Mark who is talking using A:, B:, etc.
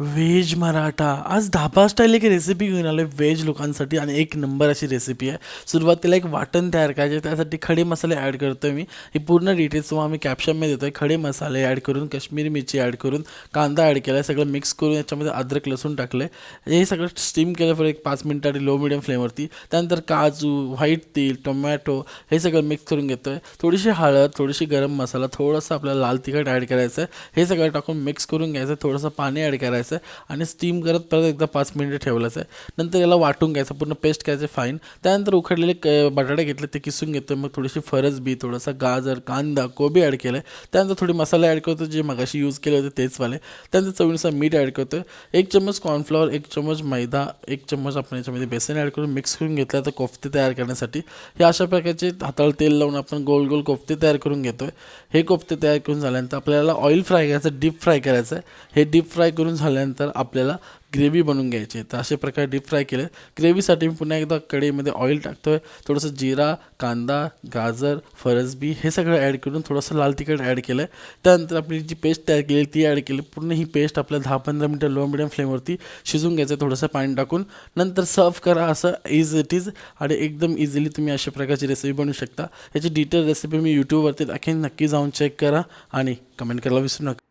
A: Veg Maratha आज धाबा style एक recipe घेऊन आलो आहे व्हेज लोकांसाठी आणि एक नंबर अशी रेसिपी आहे. सुरुवातीला एक वाटण तयार करायचे, त्यासाठी खडे मसाले ॲड करतो आहे मी. ही पूर्ण डिटेल्स तुम्हाला मी कॅप्शनमध्ये देतो आहे. खडे मसाले ॲड करून, काश्मीरी मिरची ॲड करून, कांदा ॲड केला आहे, सगळं मिक्स करून याच्यामध्ये अद्रक लसूण टाकलं आहे. हे सगळं स्टीम केलं फॉर एक 5 मिनिटासाठी लो मिडियम फ्लेमवरती. त्यानंतर काजू, व्हाईट तेल, टोमॅटो हे सगळं मिक्स करून घेतो आहे. थोडीशी हळद, थोडीशी गरम मसाला, थोडंसं आपल्याला लाल तिखट ॲड करायचं आहे. हे सगळं टाकून मिक्स करून घ्यायचं. थोडंसं पाणी ॲड करायचं आणि स्टीम करत परत एकदा 5 मिनिटं ठेवलाचं आहे. नंतर याला वाटून घ्यायचं, पूर्ण पेस्ट करायचं फाईन. त्यानंतर उकडलेले बटाटे घेतले, ते किसून घेतो. मग थोडीशी फरसबी, थोडासा गाजर, कांदा, कोबी ॲड केलं आहे. त्यानंतर थोडी मसाले ॲड करतो, जे मगाशी यूज केले होते तेच वाले. त्यानंतर चवीनुसार मीठ ॲड करतो. 1 चम्मच कॉर्नफ्लॉवर, 1 चम्मच मैदा, 1 चम्मच आपण याच्यामध्ये बेसन ॲड करून मिक्स करून घेतलं. तर कोफ्ते तयार करण्यासाठी हे अशा प्रकारचे हाताला तेल लावून आपण गोल गोल कोफ्ते तयार करून घेतो आहे. हे कोफ्ते तयार करून झाल्यानंतर आपल्याला ऑइल फ्राय करायचं, डीप फ्राय करायचं आहे. हे डीप फ्राय करून झाल्यानंतर आपल्याला ग्रेव्ही बनवून घ्यायची आहे. तर अशा प्रकारे डीप फ्राय केलं. ग्रेव्हीसाठी मी पुन्हा एकदा कढईमध्ये ऑइल टाकतो आहे. थोडंसं जिरा, कांदा, गाजर, फरसबी हे सगळं ॲड करून थोडंसं लाल तिखट ॲड केलं आहे. त्यानंतर आपली जी पेस्ट तयार केली ती ॲड केली. पूर्ण ही पेस्ट आपल्याला 10-15 मिनटं लो मिडियम फ्लेमवरती शिजून घ्यायचं, थोडंसं पाणी टाकून. नंतर सर्व करा. असं इज इट इज आणि एकदम इझिली तुम्ही अशा प्रकारची रेसिपी बनवू शकता. याची डिटेल रेसिपी मी यूट्यूबवरती टाकेन, नक्की जाऊन चेक करा आणि कमेंट करायला विसरू नका.